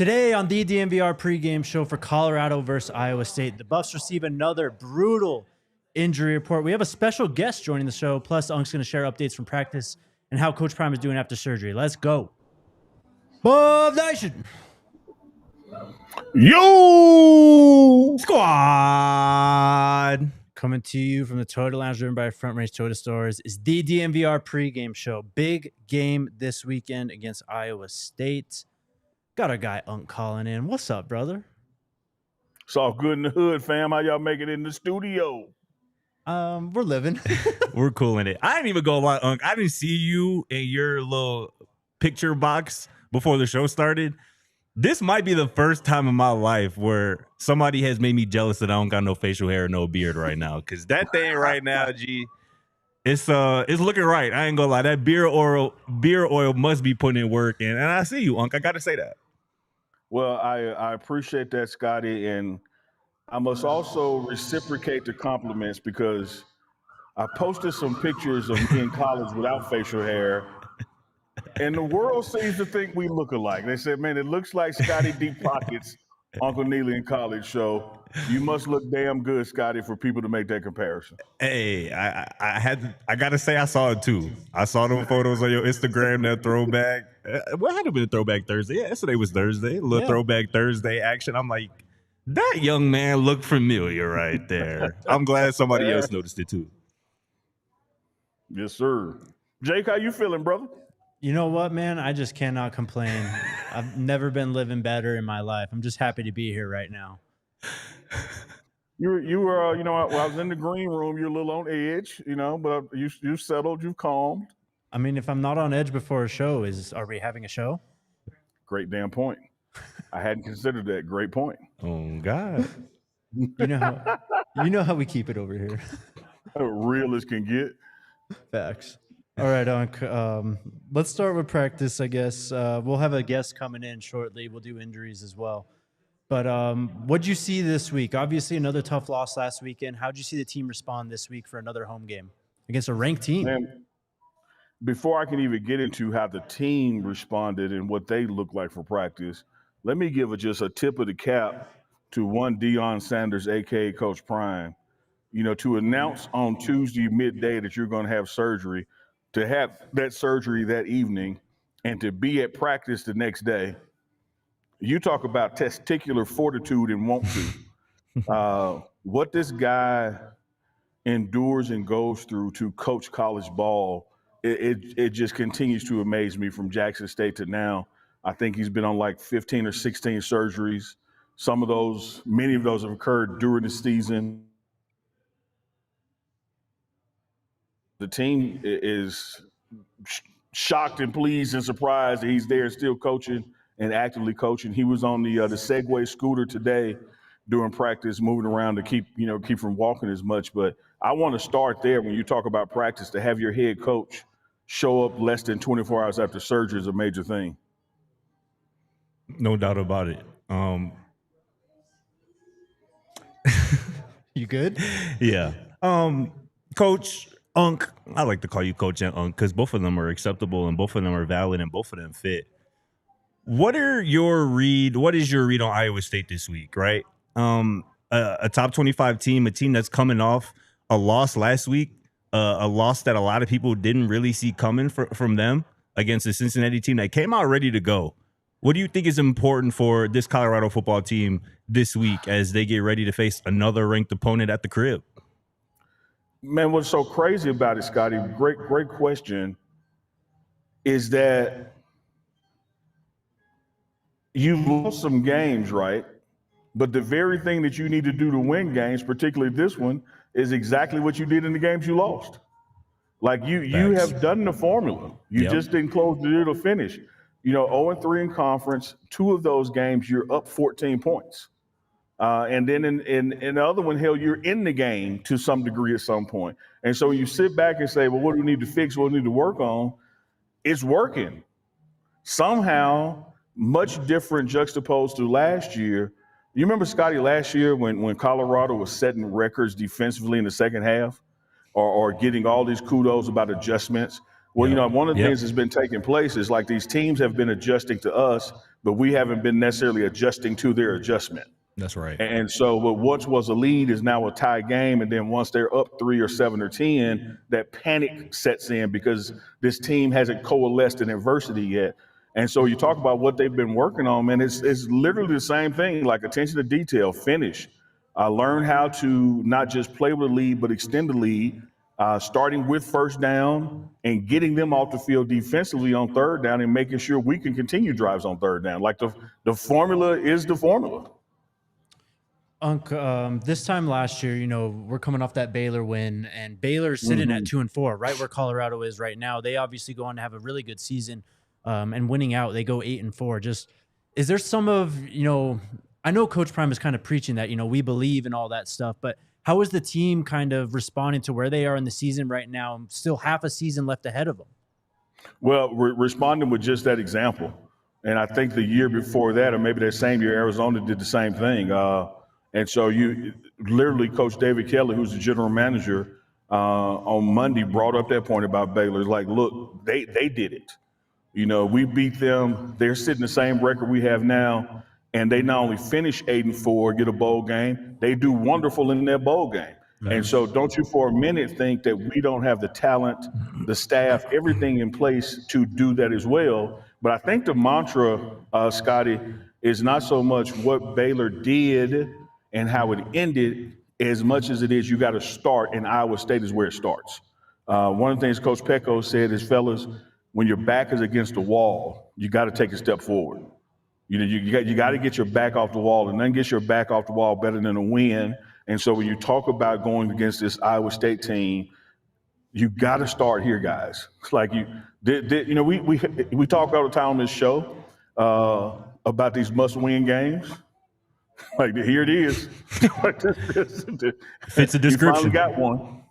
Today on the DNVR pregame show for Colorado versus Iowa State, the Buffs receive another brutal injury report. We have a special guest joining the show, plus Unk's going to share updates from practice and how Coach Prime is doing after surgery. Let's go. Buff Nation! Yo! Squad! Coming to you from the Toyota Lounge driven by Front Range Toyota Stores is the DNVR pregame show. Big game this weekend against Iowa State. Got our guy Unk calling in. What's up, brother? It's all good in the hood, fam. How y'all make it in the studio? We're living. We're cooling it. I didn't even go lie, Unk. I didn't see you in your little picture box before the show started. This might be the first time in my life where somebody has made me jealous that I don't got no facial hair or no beard right now. Because that thing right now, G, it's looking right. I ain't gonna lie. That beer oil must be putting in work. And I see you, Unk. I gotta say that. Well, I appreciate that, Scotty, and I must also reciprocate the compliments because I posted some pictures of me in college without facial hair, and the world seems to think we look alike. They said, man, it looks like Scotty Deep Pockets, Uncle Neely in college, so you must look damn good, Scotty, for people to make that comparison. Hey, I gotta say I saw it too. I saw them photos on your Instagram, that throwback. What had to be a throwback Thursday? Yeah, yesterday was Thursday. A little throwback Thursday action. I'm like, that young man looked familiar right there. I'm glad somebody else noticed it too. Yes, sir. Jake, how you feeling, brother? You know what, man? I just cannot complain. I've never been living better in my life. I'm just happy to be here right now. You were, when I was in the green room, you're a little on edge, but you settled, you calmed. I mean, if I'm not on edge before a show, are we having a show? Great damn point. I hadn't considered that. Great point. Oh God. You know how we keep it over here. Real as can get. Facts. All right, Unk. Let's start with practice, I guess. We'll have a guest coming in shortly. We'll do injuries as well. But what'd you see this week? Obviously, another tough loss last weekend. How'd you see the team respond this week for another home game against a ranked team? Man, before I can even get into how the team responded and what they look like for practice, let me give just a tip of the cap to one Shadeur Sanders, a.k.a. Coach Prime. To announce on Tuesday midday that you're going to have surgery, to have that surgery that evening, and to be at practice the next day. You talk about testicular fortitude and want to. What this guy endures and goes through to coach college ball, it just continues to amaze me from Jackson State to now. I think he's been on like 15 or 16 surgeries. Many of those have occurred during the season. The team is shocked and pleased and surprised that he's there still coaching and actively coaching. He was on the Segway scooter today during practice, moving around to keep from walking as much. But I want to start there when you talk about practice. To have your head coach show up less than 24 hours after surgery is a major thing. No doubt about it. You good? Yeah. Coach Unk, I like to call you Coach and Unk because both of them are acceptable and both of them are valid and both of them fit. What is your read on Iowa State this week, right? A top 25 team, a team that's coming off a loss last week, a loss that a lot of people didn't really see coming from them against the Cincinnati team that came out ready to go. What do you think is important for this Colorado football team this week as they get ready to face another ranked opponent at the crib? Man, what's so crazy about it, Scotty, great question, is that you've lost some games, right? But the very thing that you need to do to win games, particularly this one, is exactly what you did in the games you lost. Like you have done the formula. You just didn't close the deal to finish. 0-3 in conference, 2 of those games, you're up 14 points. And then in the other one, hell, you're in the game to some degree at some point. And so when you sit back and say, well, what do we need to fix? What do we need to work on? It's working. Somehow, much different juxtaposed to last year. You remember, Scotty, last year when Colorado was setting records defensively in the second half or getting all these kudos about adjustments? Well, Yep. one of the Yep. things that's been taking place is like these teams have been adjusting to us, but we haven't been necessarily adjusting to their adjustment. That's right. And so what once was a lead is now a tie game. And then once they're up 3 or 7 or 10, that panic sets in because this team hasn't coalesced in adversity yet. And so you talk about what they've been working on, man, it's literally the same thing, like attention to detail, finish. Learn how to not just play with a lead, but extend the lead, starting with first down and getting them off the field defensively on third down and making sure we can continue drives on third down. Like the formula is the formula. This time last year, we're coming off that Baylor win, and Baylor's sitting at 2-4, right where Colorado is right now. They obviously go on to have a really good season, and winning out, they go 8-4. Just, is there some of, I know Coach Prime is kind of preaching that, we believe in all that stuff, but how is the team kind of responding to where they are in the season right now? Still half a season left ahead of them. Well, responding with just that example. And I think the year before that, or maybe that same year, Arizona did the same thing. And so you literally, Coach David Kelly, who's the general manager, on Monday brought up that point about Baylor. Like, look, they did it. We beat them. They're sitting the same record we have now. And they not only finish 8-4, get a bowl game, they do wonderful in their bowl game. And so don't you for a minute think that we don't have the talent, the staff, everything in place to do that as well. But I think the mantra, Scotty, is not so much what Baylor did and how it ended as much as it is you got to start, and Iowa State is where it starts. One of the things Coach Pecco said is, fellas, when your back is against the wall, you got to take a step forward. You got to get your back off the wall, and then get your back off the wall better than a win. And so when you talk about going against this Iowa State team, you got to start here, guys. It's like we talk all the time on this show about these must-win games. Like, here it is. Fits the description. You finally got one.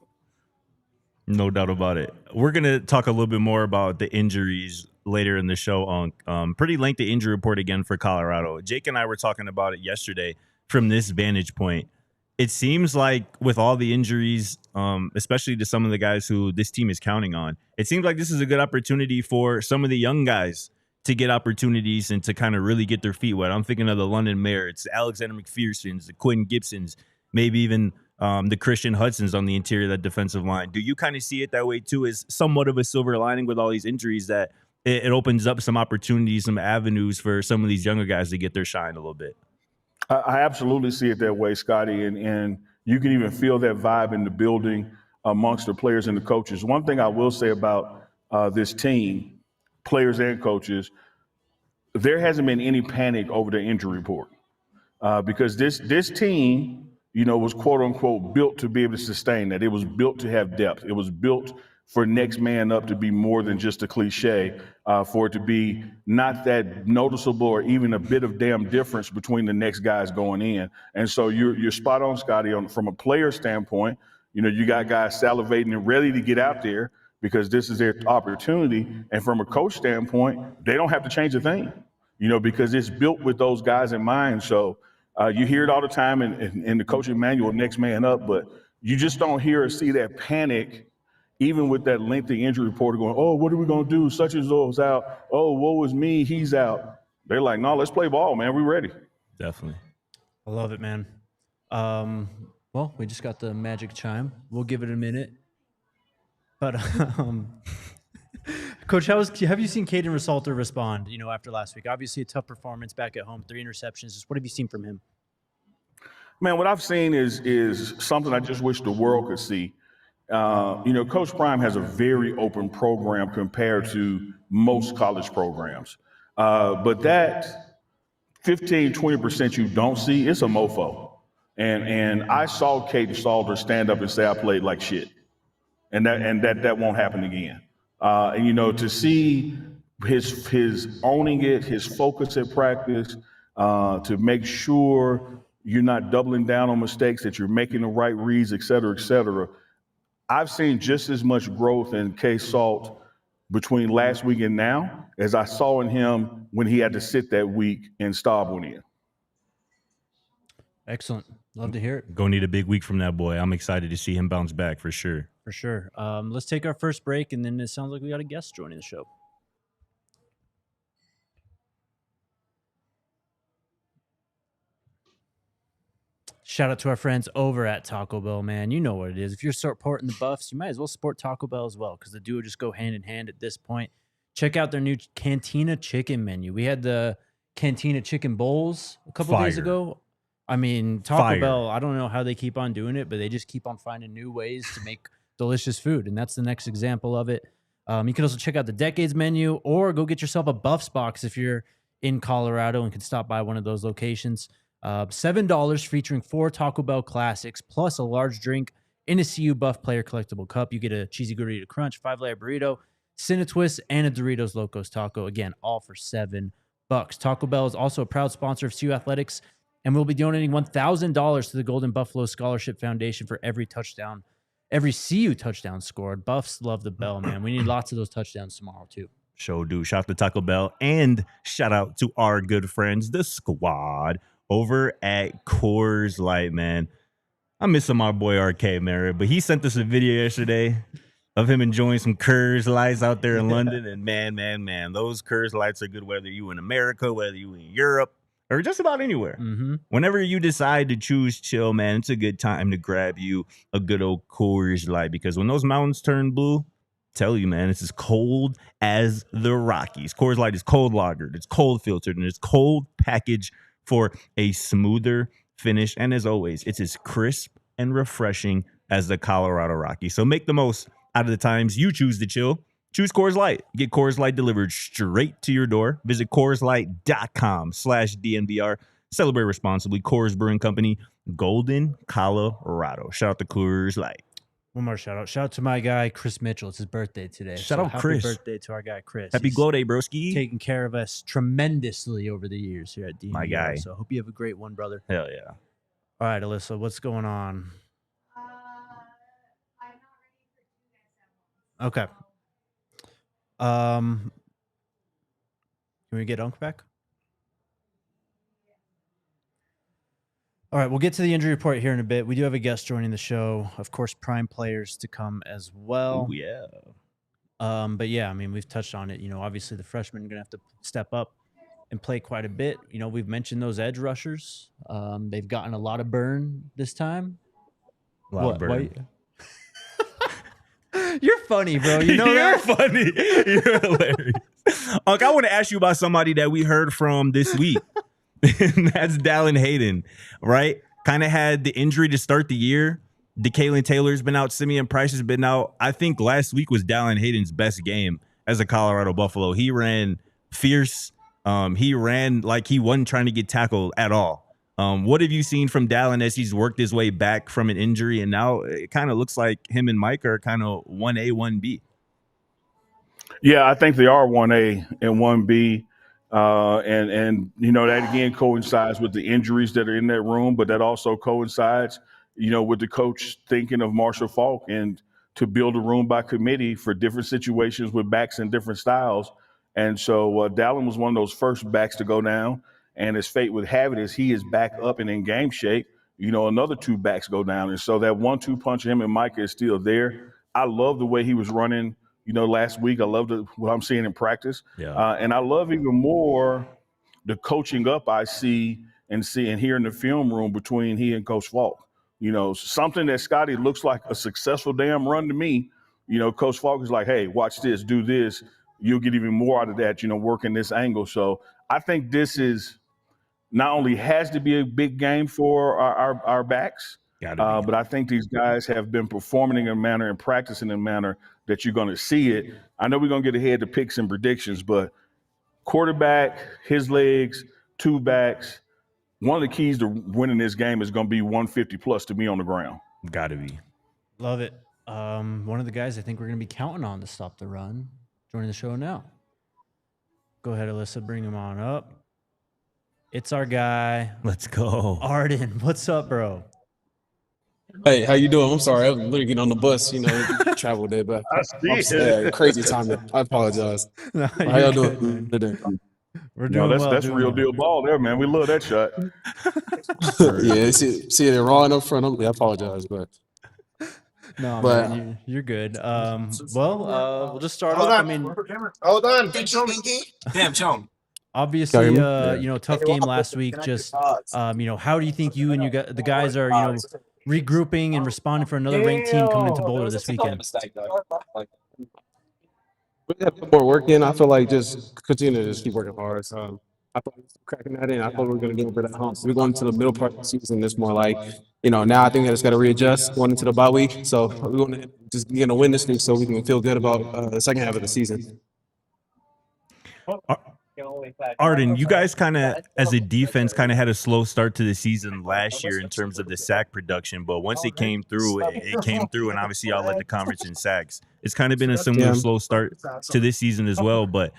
No doubt about it. We're going to talk a little bit more about the injuries later in the show on pretty lengthy injury report again for Colorado. Jake and I were talking about it yesterday from this vantage point. It seems like with all the injuries, especially to some of the guys who this team is counting on, it seems like this is a good opportunity for some of the young guys to get opportunities and to kind of really get their feet wet. I'm thinking of the London Merritts, Alexander McPherson's, the Quentin Gibsons, maybe even the Christian Hudson's on the interior of that defensive line. Do you kind of see it that way too, as somewhat of a silver lining with all these injuries, that it opens up some opportunities, some avenues for some of these younger guys to get their shine a little bit? I absolutely see it that way, Scotty, and you can even feel that vibe in the building amongst the players and the coaches. One thing I will say about this team, players and coaches, there hasn't been any panic over the injury report because this team, was quote unquote built to be able to sustain that. It was built to have depth. It was built for next man up to be more than just a cliche, for it to be not that noticeable or even a bit of damn difference between the next guys going in. And so you're spot on, Scotty, from a player standpoint. You got guys salivating and ready to get out there because this is their opportunity. And from a coach standpoint, they don't have to change a thing, because it's built with those guys in mind. So you hear it all the time in the coaching manual, next man up, but you just don't hear or see that panic. Even with that lengthy injury report going, oh, what are we going to do? Such and so's out. Oh, woe is me. He's out. They're like, no, let's play ball, man. We're ready. Definitely. I love it, man. Well, we just got the magic chime. We'll give it a minute. But, Coach, have you seen Caden Rissalter respond, after last week? Obviously a tough performance back at home, 3 interceptions. Just what have you seen from him? Man, what I've seen is something I just wish the world could see. Coach Prime has a very open program compared to most college programs. But that 15, 20% you don't see, it's a mofo. And I saw Caden Salter stand up and say I played like shit. And that won't happen again. To see his owning it, his focus at practice, to make sure you're not doubling down on mistakes, that you're making the right reads, et cetera, et cetera. I've seen just as much growth in K-Salt between last week and now as I saw in him when he had to sit that week and Staub went in. Excellent. Love to hear it. Gonna need a big week from that boy. I'm excited to see him bounce back for sure. For sure. Let's take our first break, and then it sounds like we got a guest joining the show. Shout out to our friends over at Taco Bell, man. You know what it is. If you're supporting the Buffs, you might as well support Taco Bell as well, because the duo just go hand in hand at this point. Check out their new Cantina Chicken menu. We had the Cantina Chicken Bowls a couple days Fire. ago. I mean, Taco Fire. Bell, I don't know how they keep on doing it, but they just keep on finding new ways to make delicious food, and that's the next example of it. You can also check out the Decades menu, or go get yourself a Buffs box if you're in Colorado and can stop by one of those locations. $7 featuring 4 Taco Bell classics plus a large drink in a CU Buff player collectible cup. You get a cheesy gordita crunch, 5-layer burrito, Cinetwist, and a Doritos Locos taco. Again, all for $7. Taco Bell is also a proud sponsor of CU Athletics, and we'll be donating $1,000 to the Golden Buffalo Scholarship Foundation for every CU touchdown scored. Buffs love the bell, man. We need lots of those touchdowns tomorrow too. Show do. Shout out to Taco Bell, and shout out to our good friends, the squad over at Coors Light, man. I'm missing my boy RK Merritt, but he sent us a video yesterday of him enjoying some Coors Lights out there in London. And man, those Coors Lights are good whether you in America, whether you in Europe, or just about anywhere. Mm-hmm. Whenever you decide to choose chill, man, it's a good time to grab you a good old Coors Light, because when those mountains turn blue, tell you, man, it's as cold as the Rockies. Coors Light is cold lagered, it's cold filtered, and it's cold packaged for a smoother finish. And as always, it's as crisp and refreshing as the Colorado Rockies. So make the most out of the times you choose to chill. Choose Coors Light. Get Coors Light delivered straight to your door. Visit CoorsLight.com/DNVR. Celebrate responsibly. Coors Brewing Company, Golden, Colorado. Shout out to Coors Light. One more shout out. Shout out to my guy, Chris Mitchell. It's his birthday today. Shout out happy Chris. Birthday to our guy, Chris. Happy He's glow day, broski. taking care of us tremendously over the years here at DNVR. My guy. So hope you have a great one, brother. Hell yeah. All right, Alyssa, what's going on? I'm not ready for 2 guys at once. Okay. Can we get Unk back? All right, we'll get to the injury report here in a bit. We do have a guest joining the show. Of course, prime players to come as well. Oh, yeah. But yeah, I mean, we've touched on it. You know, obviously the freshmen are going to have to step up and play quite a bit. You know, we've mentioned those edge rushers. They've gotten a lot of burn this time. A lot of burn. You're funny, bro. You know You're that? funny. You're hilarious. Unc, I want to ask you about somebody that we heard from this week. And that's Dallin Hayden, right? Kind of had the injury to start the year. DeKalen Taylor's been out. Simeon Price has been out. I think last week was Dallin Hayden's best game as a Colorado Buffalo. He ran fierce. He ran like he wasn't trying to get tackled at all. What have you seen from Dallin as he's worked his way back from an injury? And now it kind of looks like him and Mike are kind of 1A, 1B. Yeah, I think they are 1A and 1B. And you know, that again coincides with the injuries that are in that room, but that also coincides, you know, with the coach thinking of Marshall Faulk and to build a room by committee for different situations with backs and different styles. And so Dallin was one of those first backs to go down, and his fate would have it is he is back up and in game shape. You know, another 2 backs go down. And so that 1-2 punch of him and Micah is still there. I love the way he was running, you know, last week. I love what I'm seeing in practice. Yeah. And I love even more the coaching up I see and hear in the film room between he and Coach Faulk. You know, something that Scotty looks like a successful damn run to me. You know, Coach Faulk is like, hey, watch this, do this. You'll get even more out of that, you know, working this angle. So I think this is not only has to be a big game for our backs, but I think these guys have been performing in a manner and practicing in a manner that you're going to see it. I know we're going to get ahead to picks and predictions, but quarterback, his legs, 2 backs, one of the keys to winning this game is going to be 150 plus to be on the ground. Got to be. Love it. One of the guys I think we're going to be counting on to stop the run joining the show now. Go ahead, Alyssa. Bring him on up. It's our guy. Let's go. Ardan. What's up, bro? Hey, how you doing? I'm sorry, I was literally getting on the bus, you know, travel day, but crazy time. I apologize. No, How you're y'all good, doing man. today? We're No, doing well. that's doing real well. deal ball there, man. We love that shot. Yeah, see it wrong up front. I apologize, but No, But- man, you're good. We'll just start off. I mean, Hold on. damn, Sean. obviously, me? tough game last week. Just, how do you think you and the guys are, regrouping and responding for another ranked team coming into Boulder this weekend? We have to put more work in. I feel like just continue to just keep working hard. I feel like cracking that in. I thought we were going to get over that hump. We're going to the middle part of the season. It's more like, now I think I just got to readjust going into the bye week. So we're going to just get a win this week so we can feel good about the second half of the season. Ardan, you guys kind of, as a defense, kind of had a slow start to the season last year in terms of the sack production, but once it came through, it came through, and obviously y'all led the conference in sacks. It's kind of been a similar slow start to this season as well, but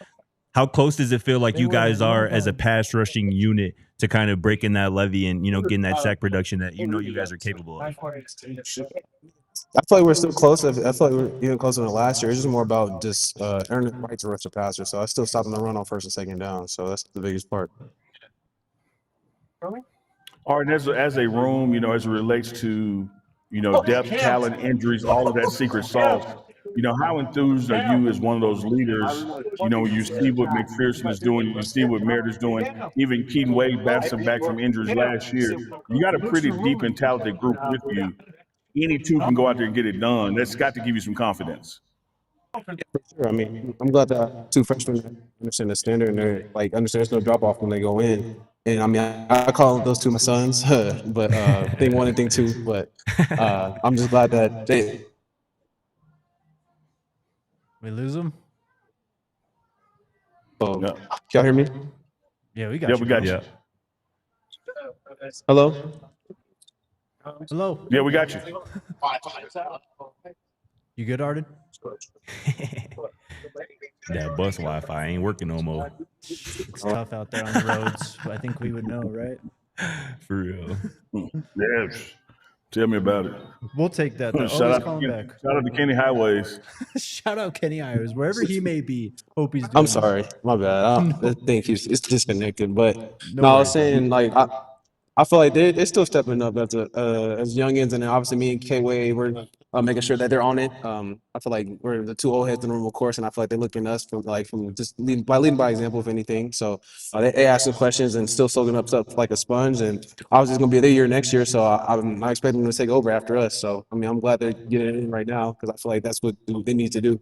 how close does it feel like you guys are as a pass rushing unit to kind of breaking that levy and, getting that sack production that you guys are capable of? I feel like we're still close. I feel like we're even closer than last year. It's just more about just earning the right to rush the passer. So I still stopping the run on first and second down. So that's the biggest part. All right, as a room, as it relates to, depth, talent, injuries, all of that secret sauce, how enthused are you as one of those leaders, when you see what McPherson is doing, you see what Merritt is doing, even Keaton Wade bouncing back from injuries last year. You got a pretty deep and talented group with you. Any two can go out there and get it done. That's got to give you some confidence. Sure. I mean, I'm glad that two freshmen understand the standard and they're like understand there's no drop off when they go in. And I mean, I call those two my sons, but thing one and thing two. But I'm just glad that they. We lose them? So, Yeah. can y'all hear me? Yeah, we got Yeah, you. we got you. Hello. Hello. Yeah, we got you. You good, Ardan? That bus Wi-Fi ain't working no more. It's tough out there on the roads. I think we would know, right? For real. Yes. Tell me about it. We'll take that. Though. Shout Always out, calling back. shout out to Kenny Highways. Shout out Kenny Ayers, wherever he may be. Hope he's doing I'm sorry, my bad. I think it's disconnected. But no, I was saying like I feel like they're still stepping up as youngins, and then obviously me and K-Way, we're making sure that they're on it. I feel like we're the two old heads in the room, of course, and I feel like they're looking at us from just leading by example, if anything. So they ask some questions and still soaking up stuff like a sponge. And obviously it's going to be their year next year, so I expect them to take over after us. So I mean, I'm glad they're getting it in right now because I feel like that's what they need to do.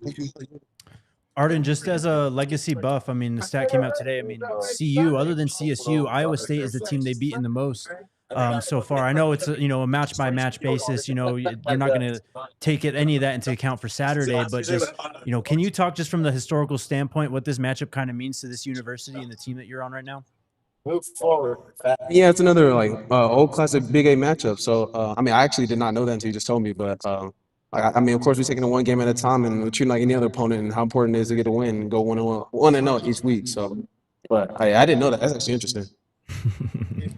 Ardan, just as a legacy buff, I mean, the stat came out today. I mean, CU, other than CSU, Iowa State is the team they've beaten the most so far. I know it's a match by match basis. You're not going to take any of that into account for Saturday, but just can you talk just from the historical standpoint what this matchup kind of means to this university and the team that you're on right now? Move forward. Yeah, it's another old classic Big A matchup. So I mean, I actually did not know that until you just told me, but. I mean, of course, we're taking it one game at a time, and we're treating like any other opponent, and how important it is to get a win and go 1-0 each week. So, but I didn't know that. That's actually interesting.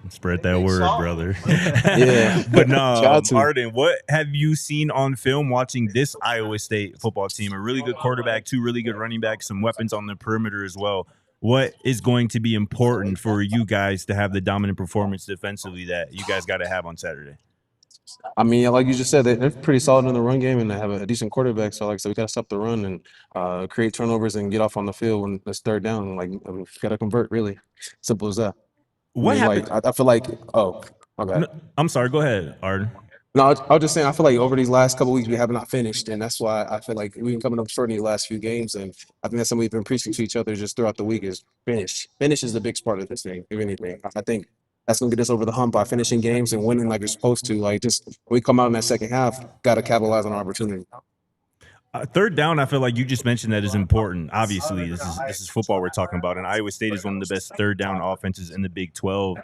Spread that word, brother. Yeah. But no, Ardan, what have you seen on film watching this Iowa State football team? A really good quarterback, two really good running backs, some weapons on the perimeter as well. What is going to be important for you guys to have the dominant performance defensively that you guys got to have on Saturday? I mean, like you just said, they're pretty solid in the run game, and they have a decent quarterback. So, like I said, we got to stop the run and create turnovers and get off on the field when it's third down. Like, we got to convert, really. Simple as that. What happened? I feel like, okay. No, I'm sorry. Go ahead, Ardan. No, I was just saying, I feel like over these last couple of weeks, we have not finished. And that's why I feel like we've been coming up short in the last few games. And I think that's something we've been preaching to each other just throughout the week is finish. Finish is the biggest part of this thing, if anything. I think that's going to get us over the hump by finishing games and winning like we're supposed to. Like, just when we come out in that second half, got to capitalize on our opportunity. Third down, I feel like you just mentioned that is important. Obviously, this is football we're talking about, and Iowa State is one of the best third down offenses in the Big 12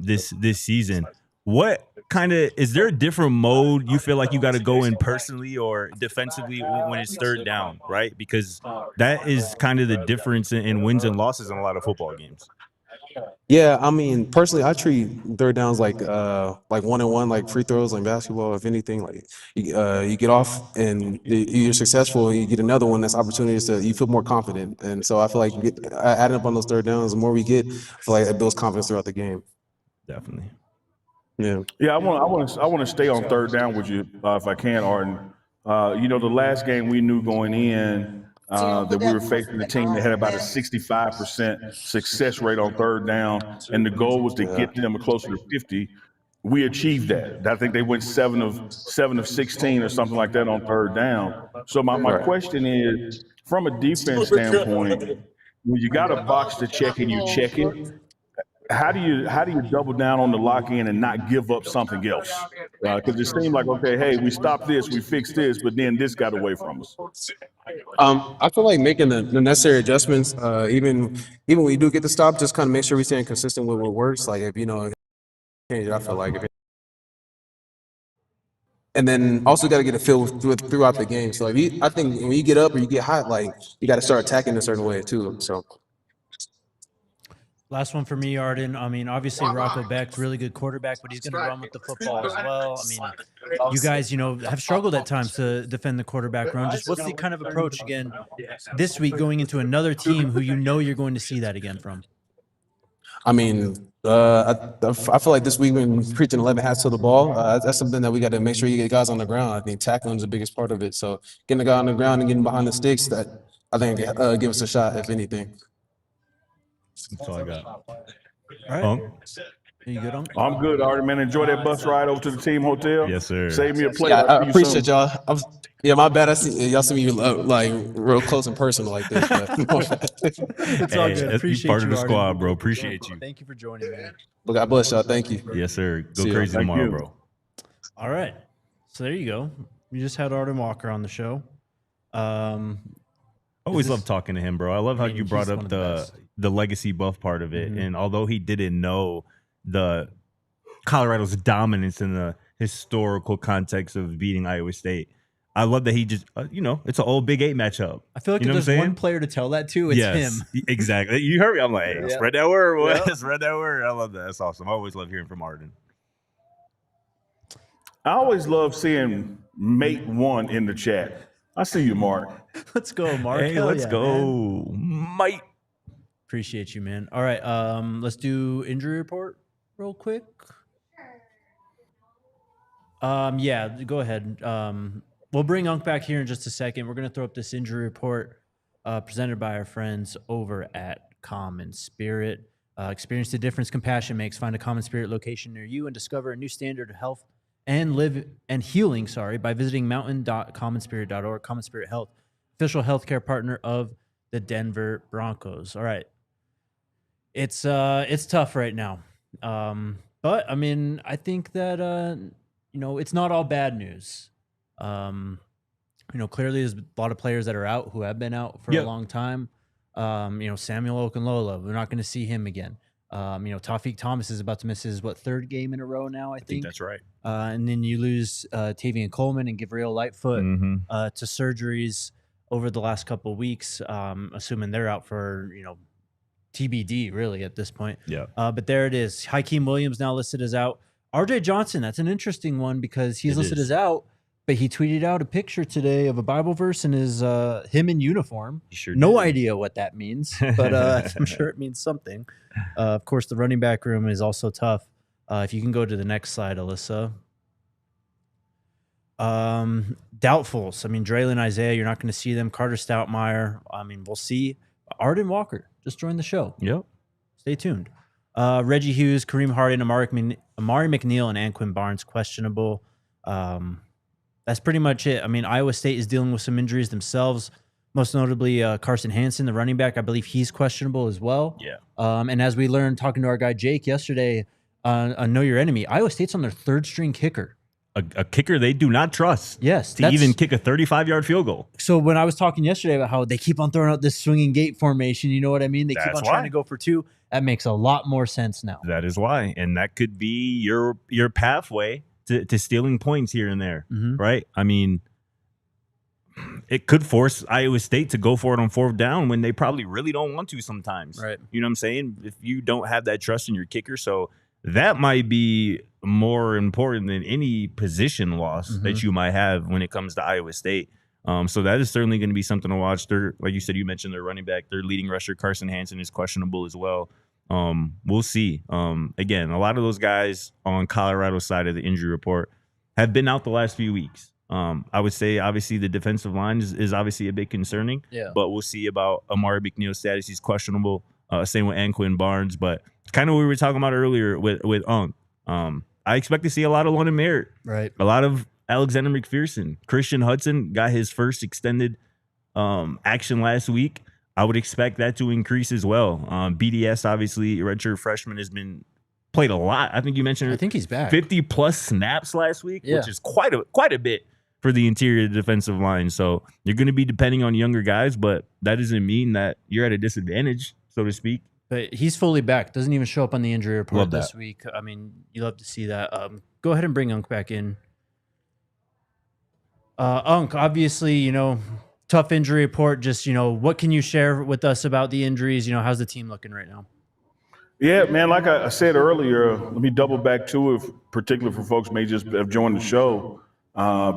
this season. What kind of is there a different mode you feel like you got to go in personally or defensively when it's third down, right? Because that is kind of the difference in wins and losses in a lot of football games. Yeah, I mean, personally, I treat third downs like 1-on-1, like free throws, like basketball. If anything, like you get off and you're successful, and you get another one. That's opportunities to you feel more confident, and so I feel like adding up on those third downs, the more we get, I feel like it builds confidence throughout the game. Definitely. Yeah. Yeah, I want to stay on third down with you if I can, Arden. You know, the last game we knew going in that we were facing a team that had about a 65% success rate on third down, and the goal was to get them closer to 50. We achieved that. I think they went 7 of 16 or something like that on third down. So my question is, from a defense standpoint, when you got a box to check and you check it, how do you double down on the lock in and not give up something else? Because it seemed like, okay, hey, we stopped this, we fixed this, but then this got away from us. I feel like making the necessary adjustments, even when we do get the stop, just kind of make sure we staying consistent with what works. Like if change it, I feel like and then also got to get a feel throughout the game. So I think when you get up or you get hot, like you got to start attacking a certain way too. So. Last one for me, Arden. I mean, obviously Rocco Beck's really good quarterback, but he's going to run with the football as well. I mean, you guys, have struggled at times to defend the quarterback run. Just what's the kind of approach again this week going into another team who you're going to see that again from? I mean, I feel like this week we've been preaching 11 hats to the ball. That's something that we got to make sure you get guys on the ground. I think tackling is the biggest part of it. So getting the guy on the ground and getting behind the sticks, that I think give us a shot, if anything. That's all I got. All right. Are you good, Unc? I'm good, Arden, man. Enjoy that bus ride over to the team hotel. Yes, sir. Save me a plate. Yeah, I appreciate y'all. My bad. Y'all see me like real close and personal like this. But it's all good. Appreciate part of the Arden. squad, bro. Appreciate you. Thank you for joining me. But God bless y'all. Thank you. Yes, sir. Go See ya. crazy Thank tomorrow, you. bro. All right. So there you go. We just had Ardan Walker on the show. Always love talking to him, bro. I love how you brought he's up one of the the legacy buff part of it. And although he didn't know the Colorado's dominance in the historical context of beating Iowa State, I love that he just, it's an old Big 8 matchup. I feel like You know if what I'm there's one saying? player to tell that to, it's him. Exactly. You heard me. I'm like, hey, Yeah. spread that word, boy. Yep. Spread that word. I love that. That's awesome. I always love hearing from Arden. I always love seeing Mate 1 in the chat. I see you, Mark. Let's go, Mark. Hey, Hell let's yeah, go. man. Mate. Appreciate you, man. All right. Let's do injury report real quick. Yeah, go ahead. We'll bring Unc back here in just a second. We're going to throw up this injury report presented by our friends over at Common Spirit. Experience the difference compassion makes. Find a Common Spirit location near you and discover a new standard of health and healing, by visiting mountain.commonspirit.org. Common Spirit Health, official healthcare partner of the Denver Broncos. All right. It's tough right now. But I mean, I think that it's not all bad news. Clearly there's a lot of players that are out who have been out for a long time. Samuel Okunlola, we're not going to see him again. Tawfiq Thomas is about to miss his third game in a row now, I think that's right. And then you lose Tavian Coleman and Gabriel Lightfoot to surgeries over the last couple of weeks, assuming they're out for, TBD really at this point. Yeah. But there it is. Hakeem Williams now listed as out. RJ Johnson, that's an interesting one because he's listed as out, but he tweeted out a picture today of a Bible verse and his him in uniform. No idea what that means, but I'm sure it means something. Of course, the running back room is also tough. If you can go to the next slide, Alyssa. Doubtfuls. I mean, Draylon Isaiah, you're not going to see them. Carter Stoutmeyer. I mean, we'll see. Ardan Walker just joined the show. Yep. Stay tuned. Reggie Hughes, Kareem Hardin, Amari McNeil, and Anquin Barnes questionable. That's pretty much it. I mean, Iowa State is dealing with some injuries themselves, most notably Carson Hansen, the running back. I believe he's questionable as well. Yeah. And as we learned talking to our guy Jake yesterday on Know Your Enemy, Iowa State's on their third string kicker. A kicker they do not trust. Yes. To even kick a 35-yard field goal. So when I was talking yesterday about how they keep on throwing out this swinging gate formation, you know what I mean? They keep on trying to go for two. That makes a lot more sense now. That is why. And that could be your pathway to stealing points here and there, right? I mean, it could force Iowa State to go for it on 4th down when they probably really don't want to sometimes. Right. You know what I'm saying? If you don't have that trust in your kicker. So that might be more important than any position loss that you might have when it comes to Iowa State. So that is certainly going to be something to watch. Like you said, you mentioned their running back, their leading rusher, Carson Hansen, is questionable as well. We'll see. Again, a lot of those guys on Colorado's side of the injury report have been out the last few weeks. I would say, obviously, the defensive line is obviously a bit concerning. Yeah. But we'll see about Amari McNeil's status. He's questionable. Same with Anquin Barnes. But kind of what we were talking about earlier with Unk. I expect to see a lot of London Merritt. Right. A lot of Alexander McPherson. Christian Hudson got his first extended action last week. I would expect that to increase as well. BDS, obviously, redshirt freshman, has been played a lot. I think you mentioned I think he's back. 50-plus snaps last week, Yeah. which is quite a bit for the interior defensive line. So you're going to be depending on younger guys, but that doesn't mean that you're at a disadvantage, so to speak. But he's fully back. Doesn't even show up on the injury report Love this that. week. I mean, you love to see that. Go ahead and bring Unk back in. Unk, obviously, tough injury report. Just, what can you share with us about the injuries? How's the team looking right now? Yeah, man, like I said earlier, let me double back to it, particularly for folks who may just have joined the show,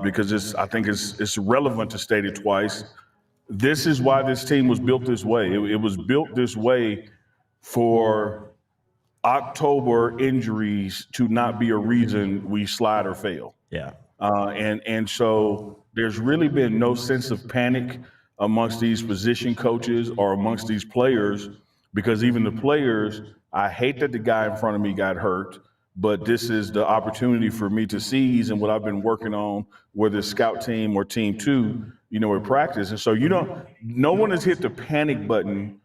because I think it's relevant to state it twice. This is why this team was built this way. It was built this way for October injuries to not be a reason we slide or fail. Yeah. And so there's really been no sense of panic amongst these position coaches or amongst these players, because even the players, I hate that the guy in front of me got hurt, but this is the opportunity for me to seize and what I've been working on, whether it's scout team or team 2, in practice. And so no one has hit the panic button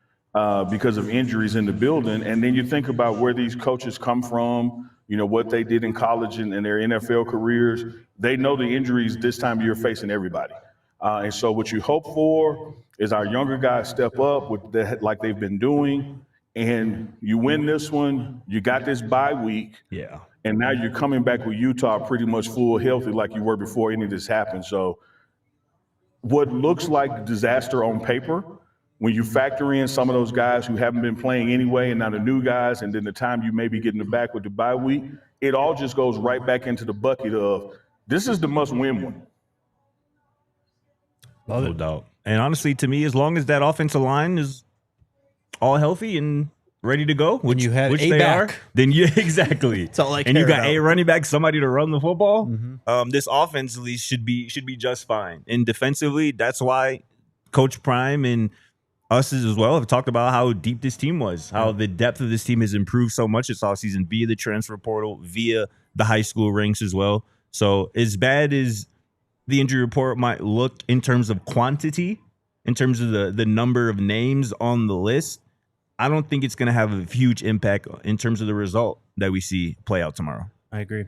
because of injuries in the building. And then you think about where these coaches come from, what they did in college and their NFL careers. They know the injuries this time of year facing everybody. And so what you hope for is our younger guys step up with that, like they've been doing, and you win this one. You got this bye week. Yeah. And now you're coming back with Utah pretty much full healthy like you were before any of this happened. So what looks like disaster on paper, when you factor in some of those guys who haven't been playing anyway and now the new guys, and then the time you may be getting it back with the bye week, it all just goes right back into the bucket of this is the must-win one. No doubt. And honestly, to me, as long as that offensive line is all healthy and ready to go, which you have which a they back. are, then exactly. That's all I and you care got about. a running back, somebody to run the football. This offensively should be just fine. And defensively, that's why Coach Prime and us as well have talked about how deep this team was, how the depth of this team has improved so much this offseason via the transfer portal, via the high school ranks as well. So as bad as the injury report might look in terms of quantity, in terms of the number of names on the list, I don't think it's going to have a huge impact in terms of the result that we see play out tomorrow. I agree.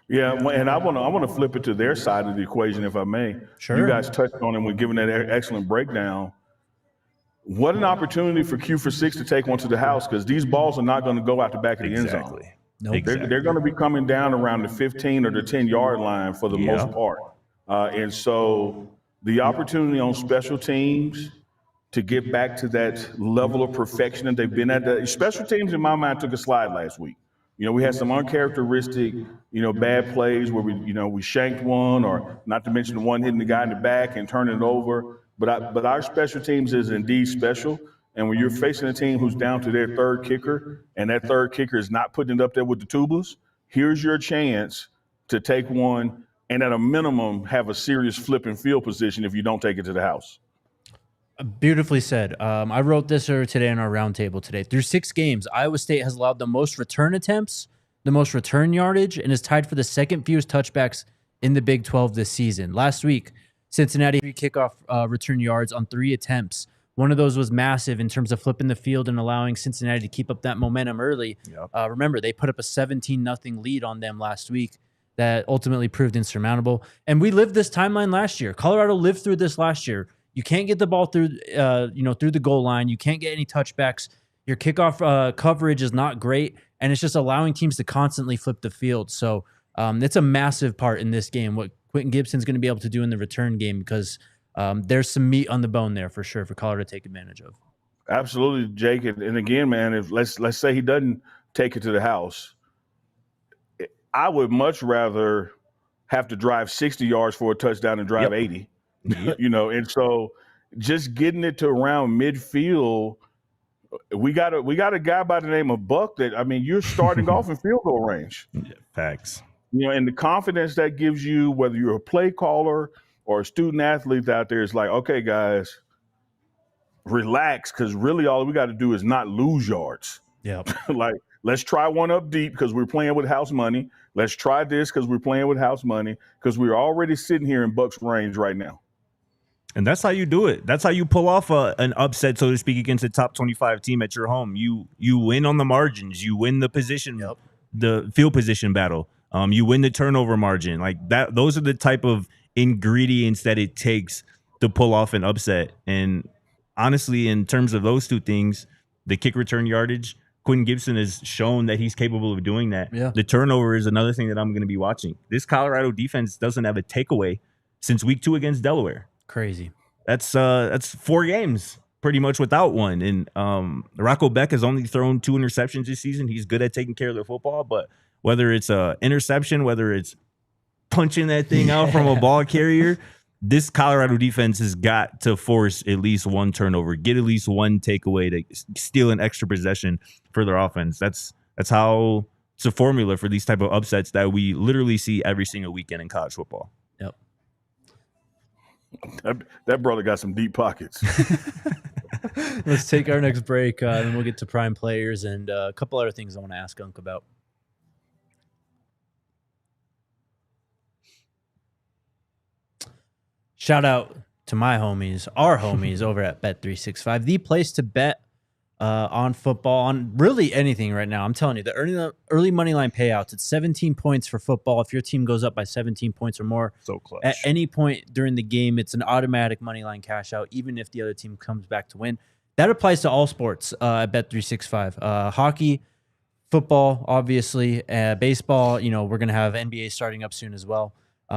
Yeah, and I want to flip it to their side of the equation, if I may. Sure. You guys touched on it when giving that excellent breakdown. What an opportunity for Q for 6 to take one to the house, because these balls are not going to go out the back of the end zone. Nope. They're going to be coming down around the 15 or the 10-yard line for the most part. And so the opportunity on special teams to get back to that level of perfection that they've been at. The special teams, in my mind, took a slide last week. We had some uncharacteristic, bad plays where we shanked one, or not to mention the one hitting the guy in the back and turning it over. But our special teams is indeed special. And when you're facing a team who's down to their third kicker, and that third kicker is not putting it up there with the tubas, here's your chance to take one and at a minimum have a serious flip and field position if you don't take it to the house. Beautifully said. I wrote this earlier today in our roundtable today. Through 6 games, Iowa State has allowed the most return attempts, the most return yardage, and is tied for the second fewest touchbacks in the Big 12 this season. Last week, Cincinnati kickoff return yards on 3 attempts. One of those was massive in terms of flipping the field and allowing Cincinnati to keep up that momentum early. Yep. Remember, they put up a 17-0 lead on them last week that ultimately proved insurmountable. And we lived this timeline last year. Colorado lived through this last year. You can't get the ball through, through the goal line. You can't get any touchbacks. Your kickoff coverage is not great, and it's just allowing teams to constantly flip the field. So it's a massive part in this game. What Quentin Gibson's going to be able to do in the return game, because there's some meat on the bone there for sure for Colorado to take advantage of. Absolutely, Jake. And again, man, if let's say he doesn't take it to the house, I would much rather have to drive 60 yards for a touchdown and drive 80. You know, and so just getting it to around midfield, we got a guy by the name of Buck that, I mean, you're starting off in field goal range. Yeah, facts. You know, and the confidence that gives you, whether you're a play caller or a student athlete out there, is like, okay, guys, relax, because really all we got to do is not lose yards. Yeah. Like, let's try one up deep because we're playing with house money. Let's try this because we're playing with house money, because we're already sitting here in Buck's range right now. And that's how you do it. That's how you pull off an upset, so to speak, against a top 25 team at your home. You win on the margins. You win the position, the field position battle. You win the turnover margin. Like that. Those are the type of ingredients that it takes to pull off an upset. And honestly, in terms of those two things, the kick return yardage, Quentin Gibson has shown that he's capable of doing that. Yeah. The turnover is another thing that I'm going to be watching. This Colorado defense doesn't have a takeaway since week 2 against Delaware. Crazy. That's 4 games pretty much without one. And Rocco Beck has only thrown 2 interceptions this season. He's good at taking care of the football, but whether it's a interception, whether it's punching that thing out from a ball carrier, this Colorado defense has got to force at least one turnover, get at least one takeaway to steal an extra possession for their offense. That's how it's a formula for these type of upsets that we literally see every single weekend in college football. Yep. That brother got some deep pockets. Let's take our next break, and we'll get to prime players and a couple other things I want to ask Unc about. Shout out to my homies, our homies over at Bet365, the place to bet on football, on really anything right now. I'm telling you, the early money line payouts, it's 17 points for football. If your team goes up by 17 points or more, So clutch. at any point during the game, it's an automatic money line cash out, even if the other team comes back to win. That applies to all sports at Bet365. Hockey, football, obviously, baseball. You know, we're going to have NBA starting up soon as well.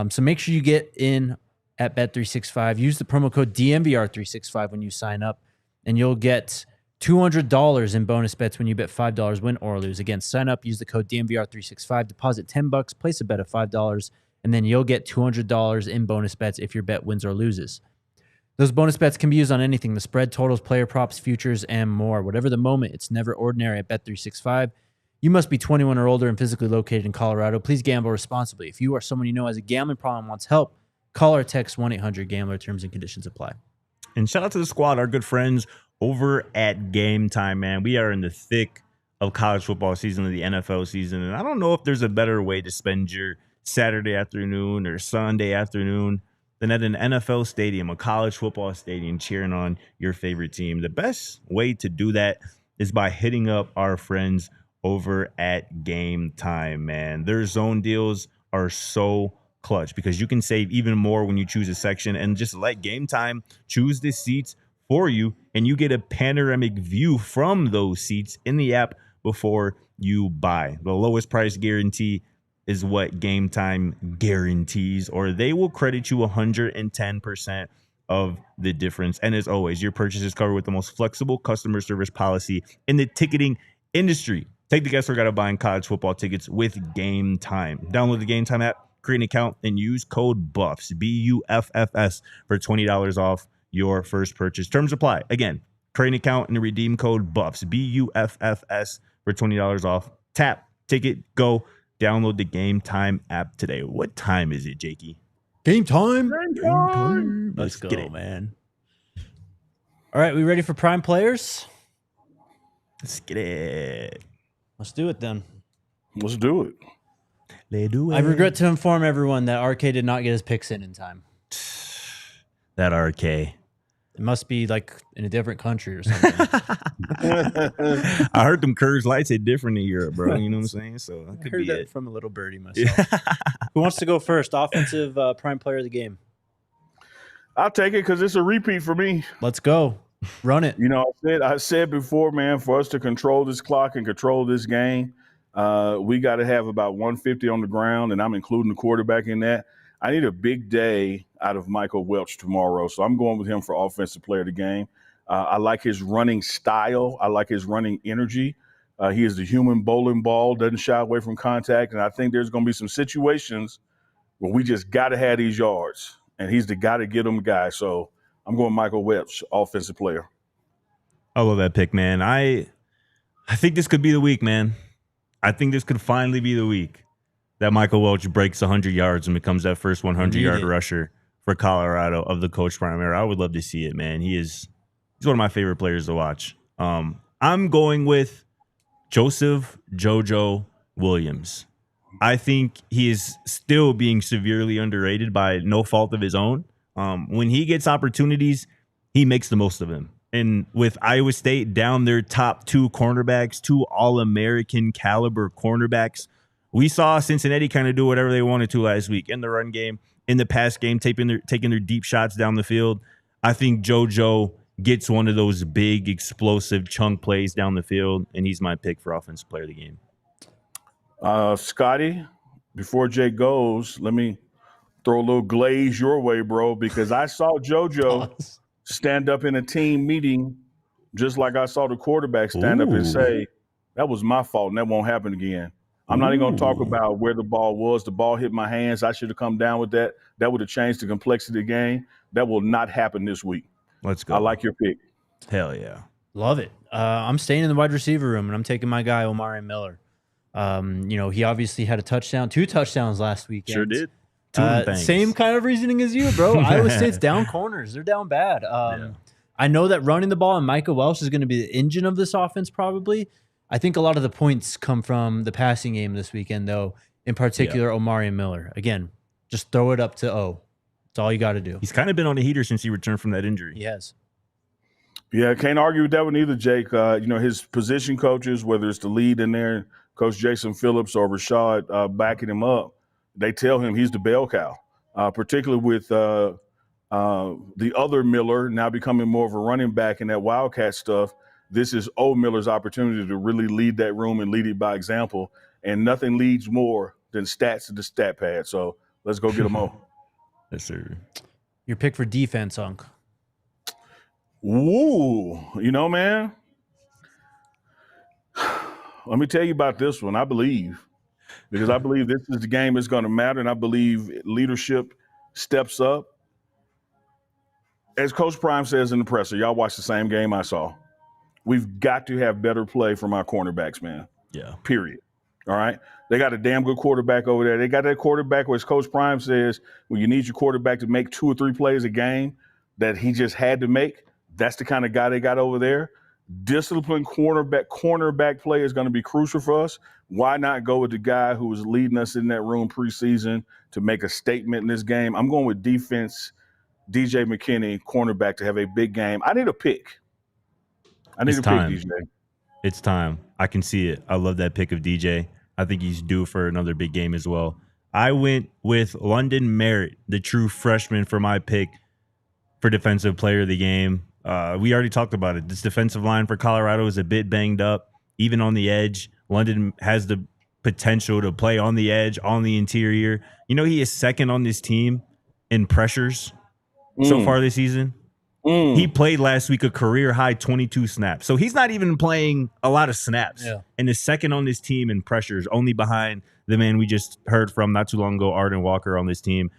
So make sure you get in at Bet365. Use the promo code DNVR365 when you sign up, and you'll get $200 in bonus bets when you bet $5, win or lose. Again, sign up, use the code DNVR365, deposit $10, place a bet of $5, and then you'll get $200 in bonus bets if your bet wins or loses. Those bonus bets can be used on anything: the spread, totals, player props, futures, and more. Whatever the moment, it's never ordinary at Bet365. You must be 21 or older and physically located in Colorado. Please gamble responsibly. If you or someone you know has a gambling problem and wants help, call or text 1-800-GAMBLER. Terms and conditions apply. And shout out to the squad, our good friends over at Game Time, man. We are in the thick of college football season, of the NFL season, and I don't know if there's a better way to spend your Saturday afternoon or Sunday afternoon than at an NFL stadium, a college football stadium, cheering on your favorite team. The best way to do that is by hitting up our friends over at Game Time, man. Their zone deals are so clutch because you can save even more when you choose a section and just let Game Time choose the seats for you, and you get a panoramic view from those seats in the app before you buy. The lowest price guarantee is what Game Time guarantees, or they will credit you 110% of the difference. And as always, your purchase is covered with the most flexible customer service policy in the ticketing industry. Take the guesswork out of buying college football tickets with Game Time. Download the Game Time app, create an account, and use code BUFFS, BUFFS, for $20 off your first purchase. Terms apply. Again, create an account and redeem code BUFFS, BUFFS, for $20 off. Tap, ticket, go. Download the Game Time app today. What time is it, Jakey? Game time. Game time. Let's go, get it. man. All right, we ready for prime players? Let's get it. Let's do it then. Let's do it. Let's do it. I regret to inform everyone that RK did not get his picks in time. That RK. It must be like in a different country or something. I heard them Curves lights hit different in Europe, bro. You know what I'm saying? So that I could heard be that it. from a little birdie myself. Who wants to go first? Offensive prime player of the game. I'll take it because it's a repeat for me. Let's go. Run it. You know, I said before, man, for us to control this clock and control this game, we got to have about 150 on the ground, and I'm including the quarterback in that. I need a big day out of Michael Welch tomorrow, so I'm going with him for offensive player of the game. I like his running style. I like his running energy. He is the human bowling ball, doesn't shy away from contact, and I think there's going to be some situations where we just got to have these yards, and he's the guy to get them guy. So I'm going Michael Welch, offensive player. I love that pick, man. I think this could be the week, man. I think this could finally be the week that Michael Welch breaks 100 yards and becomes that first 100-yard rusher for Colorado of the Coach Prime era. I would love to see it, man. He's one of my favorite players to watch. I'm going with Joseph JoJo Williams. I think he is still being severely underrated by no fault of his own. When he gets opportunities, he makes the most of them. And with Iowa State down their top 2 cornerbacks, 2 All-American caliber cornerbacks, we saw Cincinnati kind of do whatever they wanted to last week in the run game, in the pass game, taking their deep shots down the field. I think JoJo gets one of those big, explosive chunk plays down the field, and he's my pick for offensive player of the game. Scotty, before Jake goes, let me throw a little glaze your way, bro, because I saw JoJo stand up in a team meeting just like I saw the quarterback stand up and say, that was my fault and that won't happen again. I'm not even going to talk about where the ball was. The ball hit my hands. I should have come down with that. That would have changed the complexity of the game. That will not happen this week. Let's go. I like your pick. Hell yeah. Love it. I'm staying in the wide receiver room, and I'm taking my guy, Omari Miller. He obviously had 2 touchdowns last weekend. Sure did. Same kind of reasoning as you, bro. Iowa State's down corners. They're down bad. I know that running the ball and Micah Welch is going to be the engine of this offense probably. I think a lot of the points come from the passing game this weekend, though, in particular Omari Miller. Again, just throw it up to O. That's all you got to do. He's kind of been on a heater since he returned from that injury. He has. Yeah, can't argue with that one either, Jake. His position coaches, whether it's the lead in there, Coach Jason Phillips or Rashad backing him up, they tell him he's the bell cow, particularly with the other Miller now becoming more of a running back in that Wildcat stuff. This is O. Miller's opportunity to really lead that room and lead it by example. And nothing leads more than stats to the stat pad. So let's go get them O. Yes, sir. Your pick for defense, Unc. Ooh, man, let me tell you about this one. I believe this is the game that's going to matter, and I believe leadership steps up. As Coach Prime says in the presser, y'all watch the same game I saw. We've got to have better play from our cornerbacks, man. Yeah. Period. All right? They got a damn good quarterback over there. They got that quarterback where, as Coach Prime says, when you need your quarterback to make 2 or 3 plays a game that he just had to make, that's the kind of guy they got over there. Disciplined cornerback play is going to be crucial for us. Why not go with the guy who was leading us in that room preseason to make a statement in this game? I'm going with defense, DJ McKinney, cornerback, to have a big game. I need a pick. Pick, DJ. It's time. I can see it. I love that pick of DJ. I think he's due for another big game as well. I went with London Merritt, the true freshman, for my pick for defensive player of the game. We already talked about it. This defensive line for Colorado is a bit banged up, even on the edge. London has the potential to play on the edge, on the interior. He is second on this team in pressures so far this season. He played last week a career-high 22 snaps. So he's not even playing a lot of snaps. Yeah. And is second on this team in pressures, only behind the man we just heard from not too long ago, Ardan Walker, on this team.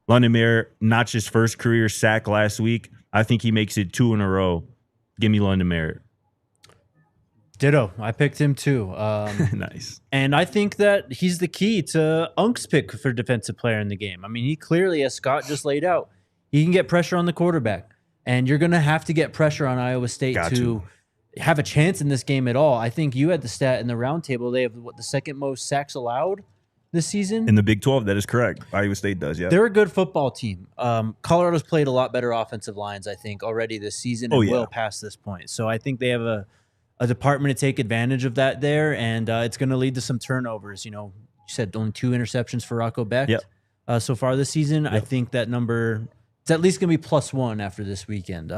London Merritt notched his first career sack last week. I think he makes it 2 in a row. Give me London Merritt. Ditto. I picked him too. Nice. And I think that he's the key to Unk's pick for defensive player in the game. I mean, he clearly, as Scott just laid out, he can get pressure on the quarterback. And you're going to have to get pressure on Iowa State to have a chance in this game at all. I think you had the stat in the roundtable. They have the second most sacks allowed this season. In the Big 12, that is correct. Iowa State does, yeah. They're a good football team. Colorado's played a lot better offensive lines, I think, already this season and will past this point. So I think they have a department to take advantage of that there, and it's going to lead to some turnovers. You said only 2 interceptions for Rocco Becht so far this season. Yep. I think that number – it's at least going to be +1 after this weekend.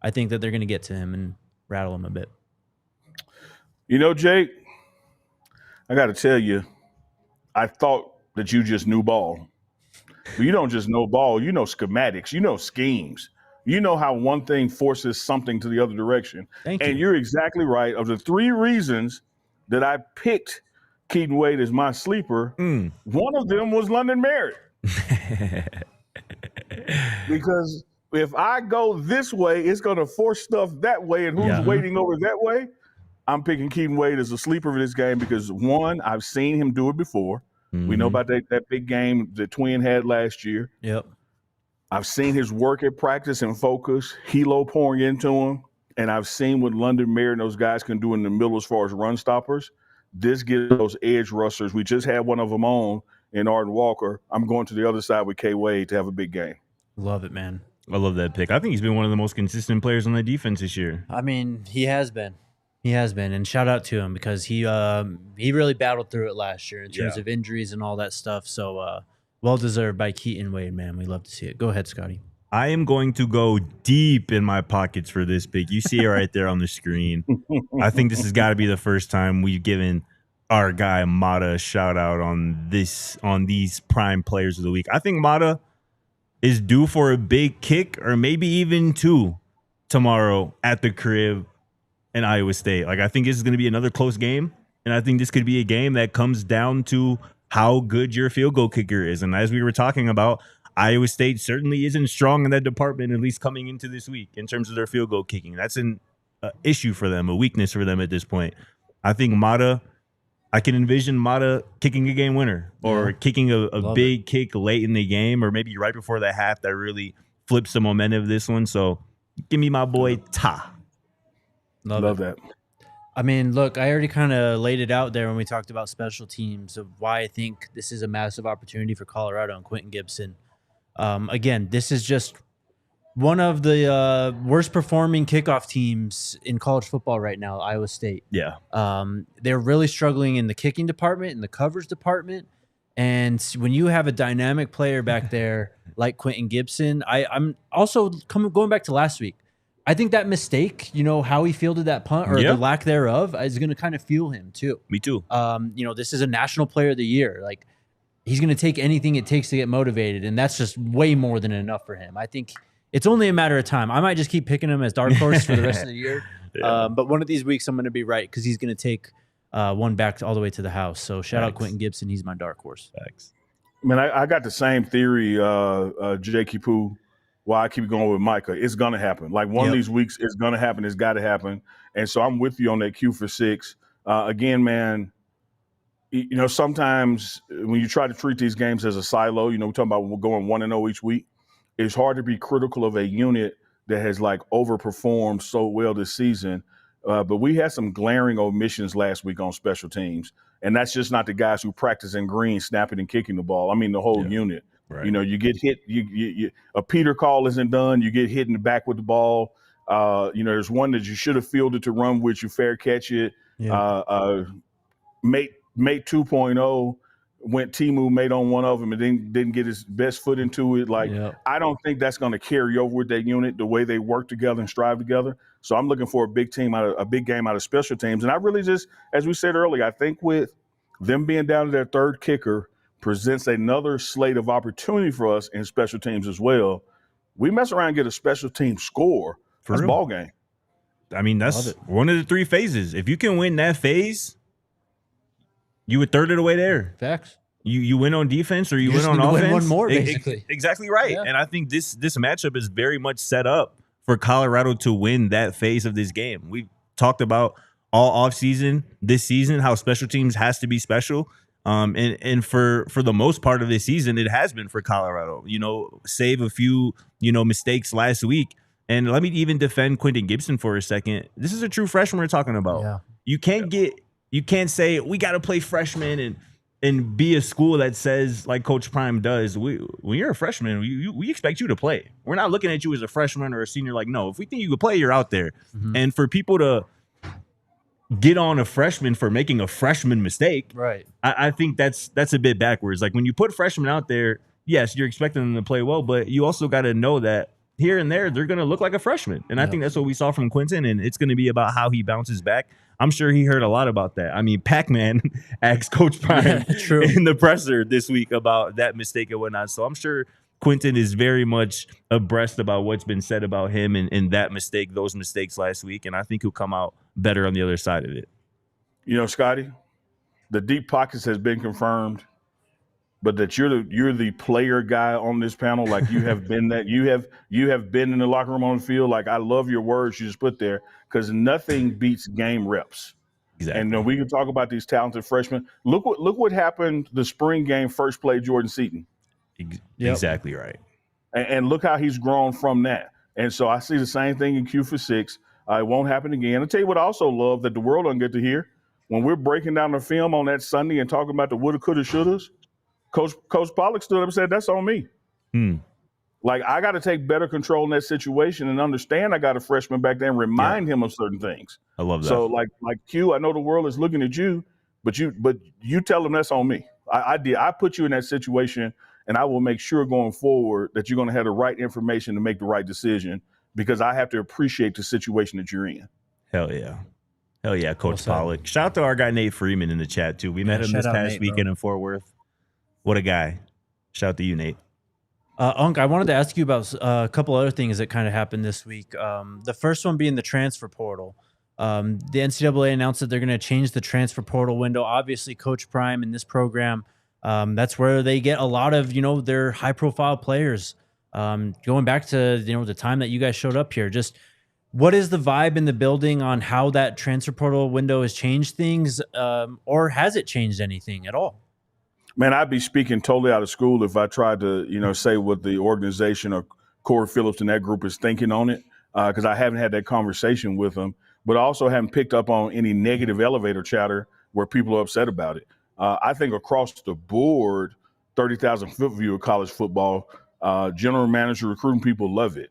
I think that they're going to get to him and rattle him a bit. Jake, I got to tell you, I thought that you just knew ball. But you don't just know ball. You know schematics. You know schemes. You know how one thing forces something to the other direction. Thank And you. you're exactly right. Of the 3 reasons that I picked Keaton Wade as my sleeper, one of them was London Merritt. Because if I go this way, it's going to force stuff that way. And who's waiting over that way? I'm picking Keaton Wade as a sleeper for this game because, one, I've seen him do it before. We know about that big game the Twin had last year. Yep. I've seen his work at practice and focus, Hilo pouring into him, and I've seen what London Merritt and those guys can do in the middle as far as run stoppers. This gives those edge rushers. We just had one of them on in Ardan Walker. I'm going to the other side with K. Wade to have a big game. Love it, man. I love that pick. I think he's been one of the most consistent players on the defense this year. I mean, he has been. He has been, and shout out to him because he really battled through it last year in terms of injuries and all that stuff. So well deserved by Keaton Wade, man. We love to see it. Go ahead, Scotty. I am going to go deep in my pockets for this pick. You see it right there on the screen. I think this has got to be the first time we've given our guy Mata a shout out on these prime players of the week. I think Mata is due for a big kick or maybe even 2 tomorrow at the crib in Iowa State. Like, I think this is going to be another close game, and I think this could be a game that comes down to how good your field goal kicker is. And as we were talking about, Iowa State certainly isn't strong in that department, at least coming into this week, in terms of their field goal kicking. That's an issue for them, a weakness for them at this point. I think I can envision Mata kicking a game winner or kicking a big kick late in the game or maybe right before the half that really flips the momentum of this one. So give me my boy Ta. Love that. I mean, look, I already kind of laid it out there when we talked about special teams of why I think this is a massive opportunity for Colorado and Quentin Gibson. Again, this is just one of the worst performing kickoff teams in college football right now, Iowa State. Yeah. They're really struggling in the kicking department, in the coverage department. And when you have a dynamic player back there like Quentin Gibson, I'm also going back to last week. I think that mistake, how he fielded that punt or the lack thereof is going to kind of fuel him too. Me too. This is a national player of the year. Like, he's going to take anything it takes to get motivated. And that's just way more than enough for him. I think it's only a matter of time. I might just keep picking him as dark horse for the rest of the year. But one of these weeks I'm going to be right because he's going to take one back all the way to the house. So shout out Quentin Gibson. He's my dark horse. Thanks. Man, I got the same theory, Jakey Poo, why I keep going with Micah. It's going to happen. Like one of these weeks, it's going to happen. It's got to happen. And so I'm with you on that Q for 6. Again, man, sometimes when you try to treat these games as a silo, we're talking about going 1-0 each week. It's hard to be critical of a unit that has like overperformed so well this season. But we had some glaring omissions last week on special teams. And that's just not the guys who practice in green, snapping and kicking the ball. I mean, the whole unit. Right. You get hit. A Peter call isn't done. You get hit in the back with the ball. There's one that you should have fielded to run with. You fair catch it. Yeah. Mate 2.0 went Timu made on one of them and then didn't get his best foot into it. I don't think that's going to carry over with that unit, the way they work together and strive together. So I'm looking for a big game out of special teams. And I really just, as we said earlier, I think with them being down to their third kicker presents another slate of opportunity for us in special teams as well. We mess around and get a special team score. That's ball game. I mean, that's one of the 3 phases. If you can win that phase, you would third of the way there. Facts. You win on defense or you win on offense. Win one more, basically. Exactly right. Yeah. And I think this matchup is very much set up for Colorado to win that phase of this game. We talked about all offseason this season how special teams has to be special. And for the most part of this season, it has been for Colorado. Save a few mistakes last week. And let me even defend Quentin Gibson for a second. This is a true freshman we're talking about. Yeah. You can't say we got to play freshmen and be a school that says, like Coach Prime does, when you're a freshman, we expect you to play. We're not looking at you as a freshman or a senior like, no, if we think you could play, you're out there. Mm-hmm. And for people to get on a freshman for making a freshman mistake, right? I think that's a bit backwards. Like when you put freshmen out there, yes, you're expecting them to play well, but you also got to know that here and there, they're going to look like a freshman. And I think that's what we saw from Quentin, and it's going to be about how he bounces back. I'm sure he heard a lot about that. I mean, Pac-Man asked Coach Prime in the presser this week about that mistake and whatnot. So I'm sure Quentin is very much abreast about what's been said about him and that mistake, those mistakes last week. And I think he'll come out better on the other side of it. You know, Scotty, the deep pockets has been confirmed, but that you're the player guy on this panel. Like you have been that you have been in the locker room on the field. Like I love your words you just put there because nothing beats game reps. Exactly. And we can talk about these talented freshmen. Look what happened the spring game first play Jordan Seaton. Exactly right. And look how he's grown from that. And so I see the same thing in Q for 6. It won't happen again. I'll tell you what I also love that the world doesn't get to hear. When we're breaking down the film on that Sunday and talking about the woulda, coulda, shouldas, Coach Pollock stood up and said, that's on me. Like, I got to take better control in that situation and understand I got a freshman back there and remind him of certain things. I love that. So, like Q, I know the world is looking at you, but you tell them that's on me. I put you in that situation, and I will make sure going forward that you're going to have the right information to make the right decision because I have to appreciate the situation that you're in. Hell yeah, Coach Pollock. Shout out to our guy Nate Freeman in the chat, too. We met him this past weekend in Fort Worth. What a guy. Shout out to you, Nate. Unc, I wanted to ask you about a couple other things that kind of happened this week. The first one being the transfer portal. The NCAA announced that they're going to change the transfer portal window. Obviously, Coach Prime in this program, that's where they get a lot of, their high-profile players. Going back to, the time that you guys showed up here, just what is the vibe in the building on how that transfer portal window has changed things, or has it changed anything at all? Man, I'd be speaking totally out of school if I tried to, say what the organization or Corey Phillips and that group is thinking on it, because I haven't had that conversation with them, but I also haven't picked up on any negative elevator chatter where people are upset about it. I think across the board, 30,000-foot view of college football, general manager recruiting people love it,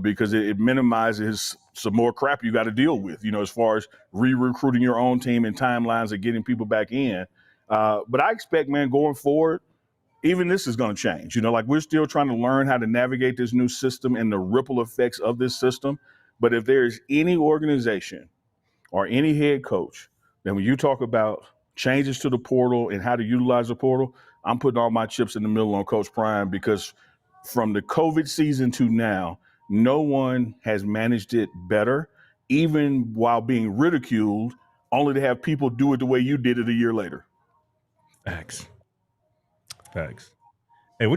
because it minimizes some more crap you got to deal with, as far as re-recruiting your own team and timelines of getting people back in. But I expect, man, going forward, even this is going to change. We're still trying to learn how to navigate this new system and the ripple effects of this system. But if there's any organization or any head coach, then when you talk about changes to the portal and how to utilize the portal, I'm putting all my chips in the middle on Coach Prime because from the COVID season to now, no one has managed it better, even while being ridiculed, only to have people do it the way you did it a year later. Facts. Hey,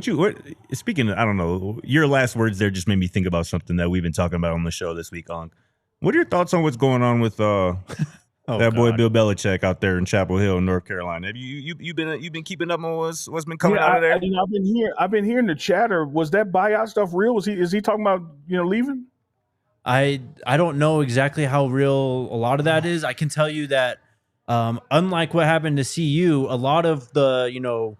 speaking of, I don't know, your last words there just made me think about something that we've been talking about on the show this week on. What are your thoughts on what's going on with boy Bill Belichick out there in Chapel Hill, North Carolina? Have you been keeping up on what's been coming out of there? I've been hearing the chatter. Was that buyout stuff real? Is he talking about leaving? I don't know exactly how real a lot of that is. I can tell you that unlike what happened to CU, a lot of the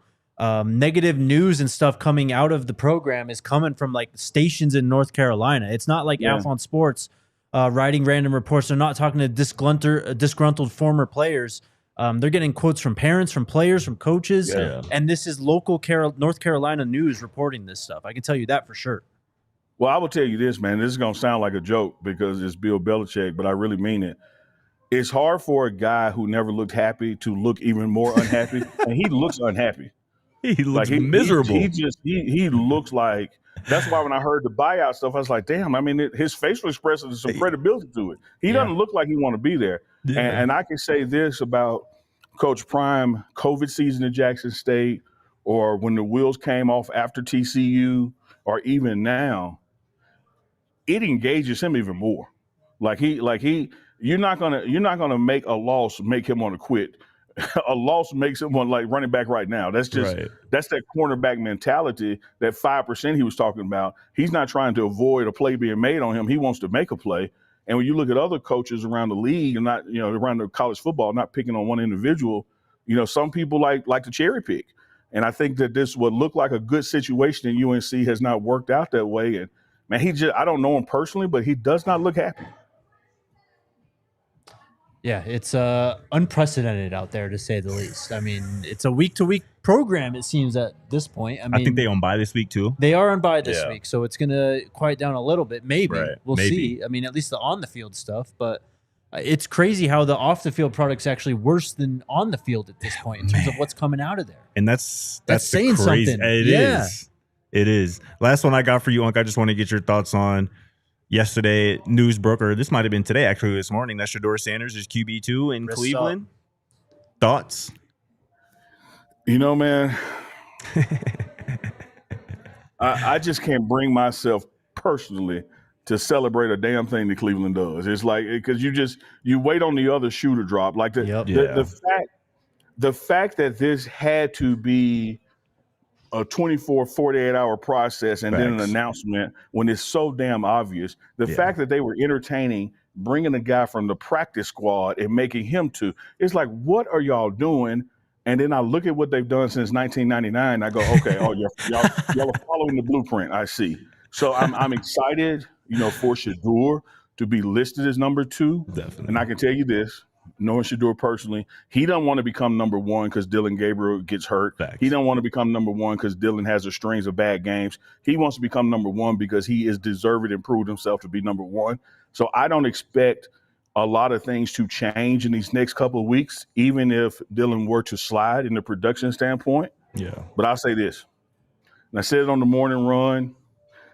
negative news and stuff coming out of the program is coming from like stations in North Carolina. It's not like Alphon Sports writing random reports. They're not talking to disgruntled former players. They're getting quotes from parents, from players, from coaches, and this is local North Carolina news reporting this stuff. I can tell you that for sure. Well, I will tell you this, man. This is going to sound like a joke because it's Bill Belichick, but I really mean it. It's hard for a guy who never looked happy to look even more unhappy, and he looks unhappy. He looks miserable. He looks like. That's why when I heard the buyout stuff, I was like, damn. I mean, his facial expression has some credibility to it. He doesn't look like he want to be there. Yeah. And I can say this about Coach Prime: COVID season at Jackson State, or when the wheels came off after TCU, or even now, it engages him even more. You're not gonna make a loss make him want to quit. A loss makes him want to running back right now. That's just that's that cornerback mentality, that 5% he was talking about. He's not trying to avoid a play being made on him. He wants to make a play. And when you look at other coaches around the league and not around the college football, not picking on one individual, some people like to cherry pick. And I think that this would look like a good situation in UNC has not worked out that way. And man, I don't know him personally, but he does not look happy. Yeah, it's unprecedented out there, to say the least. I mean, it's a week-to-week program, it seems, at this point. I mean, I think they on bye this week too. They are on bye this Yeah. week, so it's going to quiet down a little bit. Maybe. Right, We'll maybe. see. I mean, at least the on-the-field stuff, but it's crazy how the off-the-field product's actually worse than on the field at this point in terms of what's coming out of there. And that's That's saying the crazy, something. It Yeah. is. It is. Last one I got for you, Unc. I just want to get your thoughts on yesterday. News broke, or this might have been today, actually, this morning. That Shadeur Sanders is QB2 in Wrists Cleveland. Thoughts? You know, man, I just can't bring myself personally to celebrate a damn thing that Cleveland does. It's like, because you wait on the other shoe to drop. Like Yep. the fact that this had to be a 24, 48-hour process and then an Facts. announcement when it's so damn obvious. The fact that they were entertaining bringing a guy from the practice squad and making him it's like, what are y'all doing? And then I look at what they've done since 1999. I go, okay, y'all are following the blueprint. I see. So I'm excited, for Shadeur to be listed as number 2. Definitely. And I can tell you this, knowing Shadeur personally, he doesn't want to become number 1 because Dylan Gabriel gets hurt. Facts. He don't want to become number 1 because Dylan has a strings of bad games. He wants to become number 1 because he is deserved and proved himself to be number 1. So I don't expect a lot of things to change in these next couple of weeks, even if Dylan were to slide in the production standpoint. Yeah. But I'll say this, and I said it on the morning run,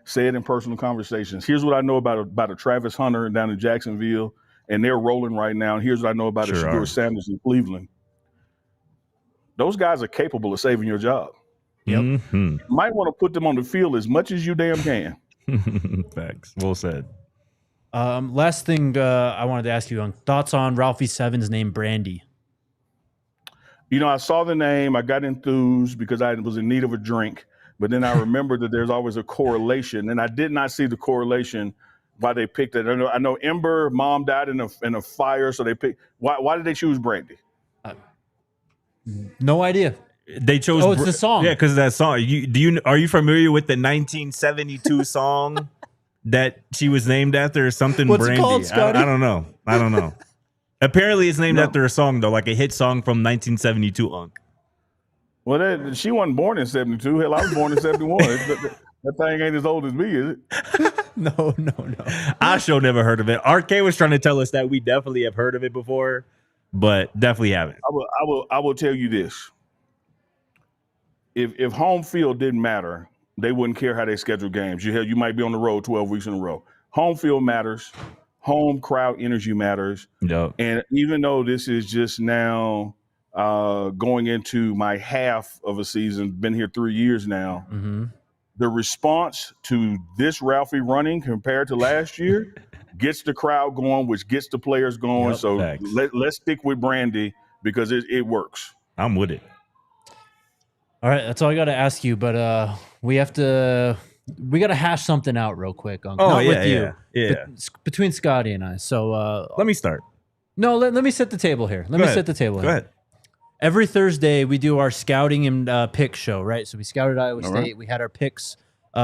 say it in personal conversations. Here's what I know about a Travis Hunter down in Jacksonville, and they're rolling right now. And here's what I know about a Shadeur Sanders in Cleveland. Those guys are capable of saving your job. Yep. Mm-hmm. You might want to put them on the field as much as you damn can. Facts. Well said. Last thing I wanted to ask you on thoughts on Ralphie 7's name, Brandy. I saw the name. I got enthused because I was in need of a drink. But then I remembered that there's always a correlation, and I did not see the correlation why they picked it. I know Ember, mom died in a fire, so they picked. Why did they choose Brandy? No idea. They chose. Oh, it's the song. Yeah, because of that song. Are you familiar with the 1972 song that she was named after, or something? What's it Brandy? called, Scotty? I don't know. Apparently, it's named after a song though, like a hit song from 1972. Unc. Well, she wasn't born in 72. Hell, I was born in 71. That thing ain't as old as me, is it? No. I sure never heard of it. RK was trying to tell us that we definitely have heard of it before, but definitely haven't. I will tell you this. If home field didn't matter, they wouldn't care how they schedule games. You might be on the road 12 weeks in a row. Home field matters. Home crowd energy matters. Yep. And even though this is just now going into my half of a season, been here 3 years now, the response to this Ralphie running compared to last year gets the crowd going, which gets the players going. Yep, so facts. let's stick with Brandy because it works. I'm with it. All right, that's all I got to ask you, but we got to hash something out real quick. Unc. Not with you. Yeah. Between Scotty and I. So Let me start. no, let me set the table here. Let me set the table Go here. ahead. Every Thursday, we do our scouting and pick show, right? So we scouted Iowa State. right. We had our picks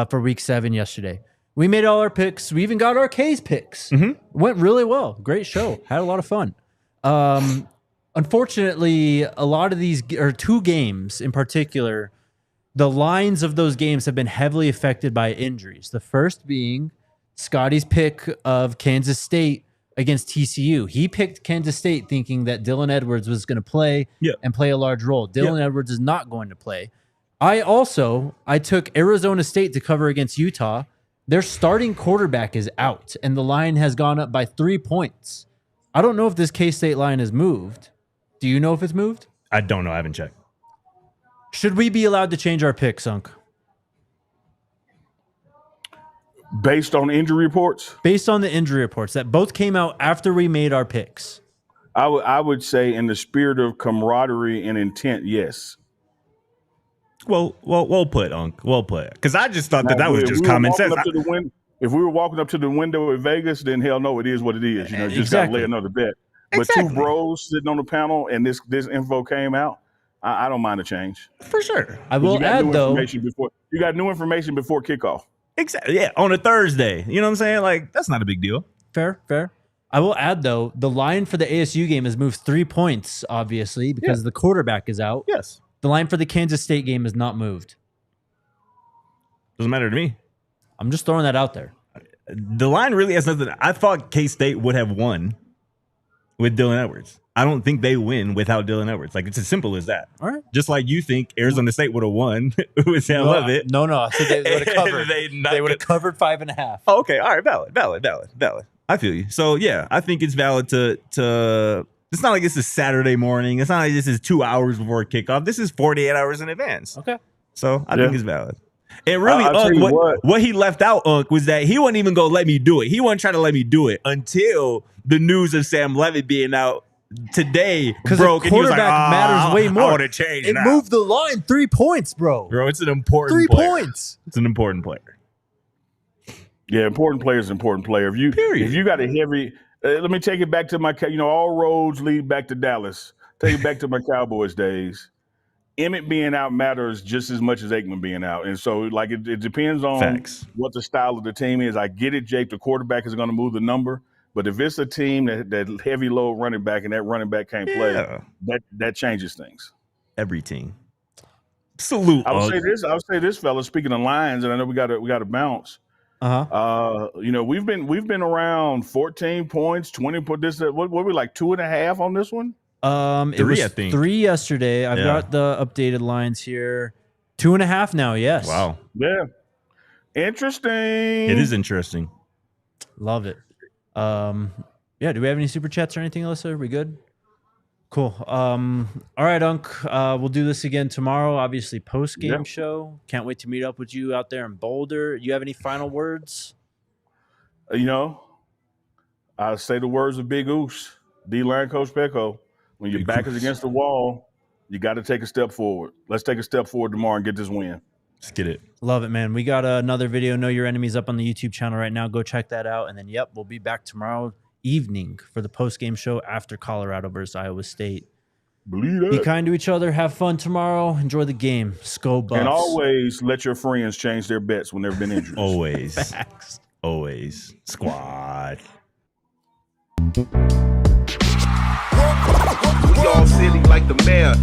for week 7 yesterday. We made all our picks. We even got our K's picks. Went really well. Great show. Had a lot of fun. Unfortunately, a lot of these, or 2 games in particular, the lines of those games have been heavily affected by injuries. The first being Scotty's pick of Kansas State against TCU. He picked Kansas State thinking that Dylan Edwards was going to play and play a large role. Dylan Edwards is not going to play. I took Arizona State to cover against Utah. Their starting quarterback is out, and the line has gone up by 3 points. I don't know if this K-State line has moved. Do you know if it's moved? I don't know. I haven't checked. Should we be allowed to change our picks, Unc? Based on injury reports, Based on the injury reports that both came out after we made our picks. I would say in the spirit of camaraderie and intent, yes. Well put, Unc. Well put. Because I just thought that Now, was if just we were common walking sense. up to the if we were walking up to the window at Vegas, then hell no, it is what it is. Just Exactly. gotta lay another bet. But 2 bros sitting on the panel and this info came out, I don't mind a change. For sure. I will You got add, new though, information you got new information before kickoff. Exactly. Yeah. On a Thursday. You know what I'm saying? Like, that's not a big deal. fair. I will add, though, the line for the ASU game has moved 3 points, obviously, because the quarterback is out. Yes. The line for the Kansas State game is not moved. Doesn't matter to me. I'm just throwing that out there. The line really has nothing. I thought K-State would have won with Dylan Edwards. I don't think they win without Dylan Edwards. Like, it's as simple as that. All right. Just like you think Arizona State would have won with Sam Leavitt. No. I said they would have covered. They would have covered 5.5. Oh, okay. All right. Valid. I feel you. So, yeah, I think it's valid to it's not like this is Saturday morning. It's not like this is 2 hours before kickoff. This is 48 hours in advance. Okay. So, I think it's valid. And really, I'll tell you what he left out, was that he wasn't even going to let me do it. He wasn't trying to let me do it until the news of Sam Leavitt being out today broke. And he was like, matters way more. I want to change It now. moved the line 3 points, bro. Bro, it's an important 3 player. points. It's an important player. Yeah, important player is an important player. If you got a heavy, let me take it back to my, all roads lead back to Dallas. Take it back to my Cowboys days. Emmett being out matters just as much as Aikman being out. And so, like, it depends on what the style of the team is. I get it, Jake. The quarterback is going to move the number. But if it's a team that heavy load running back and that running back can't play, that changes things. Every team. Salute. I would say this, fella. Speaking of lines, and I know we got to bounce. We've been around 14 points, 20 points. What were we, like 2.5 on this one? It was 3 yesterday. I've got the updated lines here. 2.5 now. Yes. Wow. Yeah. Interesting. It is interesting. Love it. Do we have any super chats or anything, Alyssa? Are we good? Cool. All right, Unc. We'll do this again tomorrow. Obviously, post-game show. Can't wait to meet up with you out there in Boulder. You have any final words? I say the words of Big Oos, D-line Coach Pecco. When your back is against the wall, you got to take a step forward. Let's take a step forward tomorrow and get this win. Let's get it. Love it, man. We got another video, Know Your Enemies, up on the YouTube channel right now. Go check that out. And then, we'll be back tomorrow evening for the post-game show after Colorado versus Iowa State. Believe that. Be kind to each other. Have fun tomorrow. Enjoy the game. Go Buffs. And always let your friends change their bets when they've been injured. Always. Facts. Always. Squad. We all silly like the mayor.